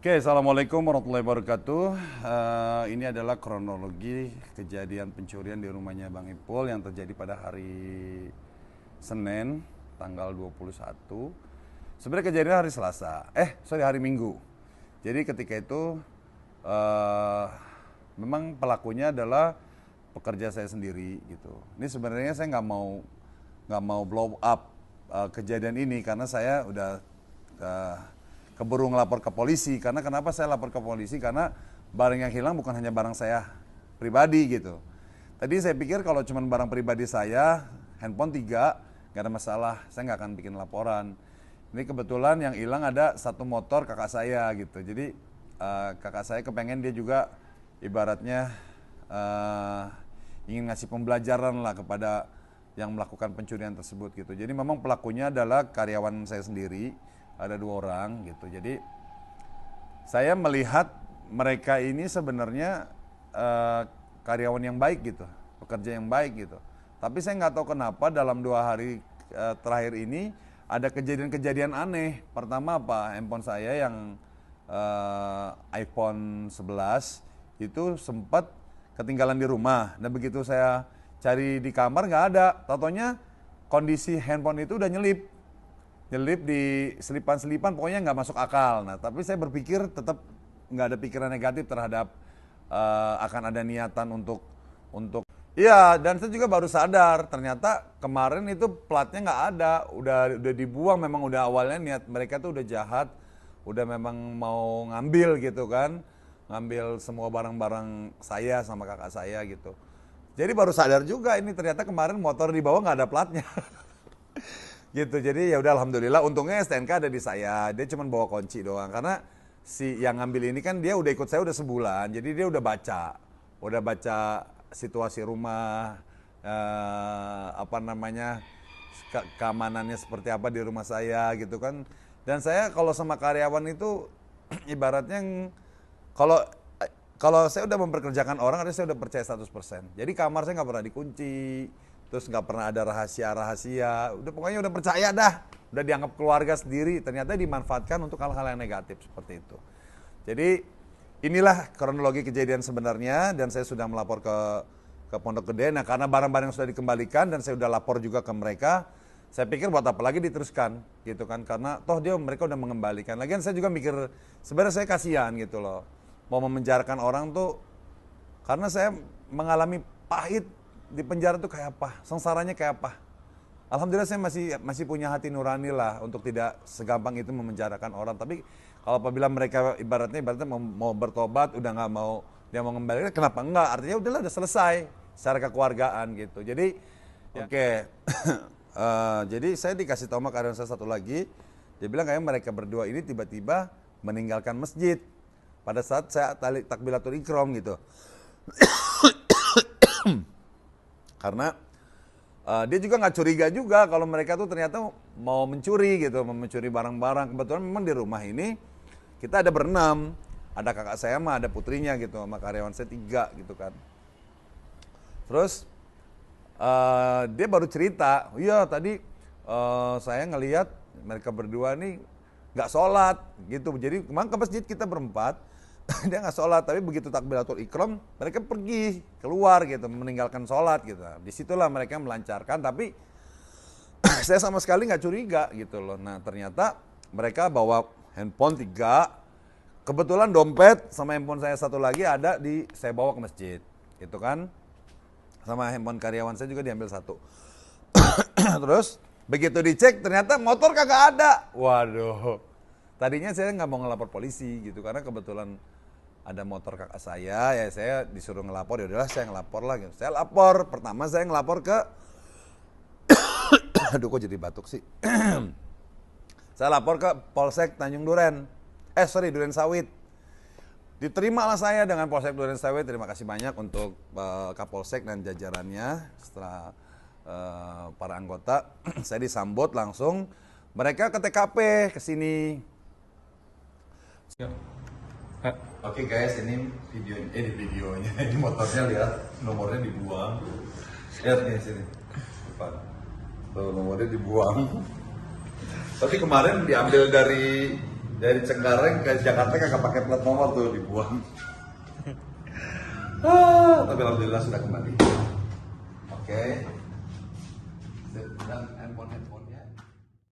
Oke, Assalamualaikum warahmatullahi wabarakatuh. Ini adalah kronologi kejadian pencurian di rumahnya Bang Ipul yang terjadi pada hari Senin, tanggal 21. Sebenarnya kejadian hari Selasa, hari Minggu. Jadi ketika itu memang pelakunya adalah pekerja saya sendiri gitu. Ini sebenarnya saya nggak mau blow up kejadian ini karena saya udah keburu ngelapor ke polisi. Karena kenapa saya lapor ke polisi? Karena barang yang hilang bukan hanya barang saya pribadi gitu. Tadi saya pikir kalau cuma barang pribadi saya, handphone 3, nggak ada masalah, saya nggak akan bikin laporan. Ini kebetulan yang hilang ada satu motor kakak saya gitu. Jadi kakak saya kepengen dia juga ibaratnya ingin ngasih pembelajaran lah kepada yang melakukan pencurian tersebut gitu. Jadi memang pelakunya adalah karyawan saya sendiri. Ada 2 orang gitu. Jadi saya melihat mereka ini sebenarnya karyawan yang baik gitu, pekerja yang baik gitu. Tapi saya nggak tahu kenapa dalam 2 hari terakhir ini ada kejadian-kejadian aneh. Pertama apa? Handphone saya yang iPhone 11 itu sempat ketinggalan di rumah. Dan begitu saya cari di kamar nggak ada. Taunya kondisi handphone itu udah nyelip di selipan-selipan, pokoknya nggak masuk akal. Nah, tapi saya berpikir tetap nggak ada pikiran negatif terhadap akan ada niatan untuk iya. Dan saya juga baru sadar ternyata kemarin itu platnya nggak ada, udah dibuang. Memang udah awalnya niat mereka tuh udah jahat, udah memang mau ngambil gitu kan, ngambil semua barang-barang saya sama kakak saya gitu. Jadi baru sadar juga ini ternyata kemarin motor di bawah nggak ada platnya. Gitu. Jadi ya udah, alhamdulillah, untungnya STNK ada di saya. Dia cuma bawa kunci doang karena si yang ngambil ini kan dia udah ikut saya udah sebulan. Jadi dia udah baca situasi rumah, keamanannya seperti apa di rumah saya gitu kan. Dan saya kalau sama karyawan itu ibaratnya kalau saya udah memperkerjakan orang, artinya saya udah percaya 100%. Jadi kamar saya nggak pernah dikunci, terus nggak pernah ada rahasia, pokoknya udah percaya dah, udah dianggap keluarga sendiri. Ternyata dimanfaatkan untuk hal-hal yang negatif seperti itu. Jadi inilah kronologi kejadian sebenarnya, dan saya sudah melapor ke Pondok Gede. Nah, karena barang-barang sudah dikembalikan dan saya udah lapor juga ke mereka, saya pikir buat apa lagi diteruskan gitu kan, karena toh mereka udah mengembalikan. Lagian saya juga mikir sebenarnya saya kasihan gitu loh, mau memenjarakan orang tuh, karena saya mengalami pahit di penjara tuh kayak apa, sengsaranya kayak apa. Alhamdulillah saya masih punya hati nurani lah untuk tidak segampang itu memenjarakan orang. Tapi kalau apabila mereka ibaratnya mau bertobat, udah nggak mau, dia mau kembali, kenapa enggak? Artinya udahlah, udah selesai secara kekeluargaan gitu. Jadi oke. Jadi saya dikasih tahu sama karyawan saya satu lagi, dia bilang kayak mereka berdua ini tiba-tiba meninggalkan masjid pada saat saya takbiratul ikram gitu. Karena dia juga nggak curiga juga kalau mereka tuh ternyata mau mencuri gitu, mencuri barang-barang. Kebetulan memang di rumah ini kita ada berenam, ada kakak saya sama ada putrinya gitu, sama karyawan saya 3 gitu kan. Terus dia baru cerita, iya tadi saya ngelihat mereka berdua nih nggak sholat gitu. Jadi memang ke masjid kita berempat, dia nggak sholat, tapi begitu takbiratul ikram mereka pergi keluar gitu, meninggalkan sholat gitu. Disitulah mereka melancarkan, tapi saya sama sekali nggak curiga gitu loh. Nah, ternyata mereka bawa handphone 3, kebetulan dompet sama handphone saya satu lagi ada saya bawa ke masjid gitu kan, sama handphone karyawan saya juga diambil 1. Terus begitu dicek ternyata motor kagak ada. Waduh, tadinya saya nggak mau ngelapor polisi gitu karena kebetulan ada motor kakak saya, ya saya disuruh ngelapor, ya udahlah saya ngelapor lah gitu. Saya lapor, pertama saya ngelapor ke aduh kok jadi batuk sih. Saya lapor ke Polsek Tanjung Duren. Duren Sawit. Diterimalah saya dengan Polsek Duren Sawit. Terima kasih banyak untuk Kapolsek dan jajarannya. Setelah para anggota, saya disambut langsung. Mereka ke TKP ke sini. Oke guys, ini videonya, ini motornya, lihat nomornya dibuang. Lihat nih sini, depan. Tuh, nomornya dibuang. Tapi kemarin diambil dari Dari Cengkareng ke Jakarta kagak pakai plat nomor tuh, dibuang. Tapi alhamdulillah sudah kembali. Oke. Dan handphone.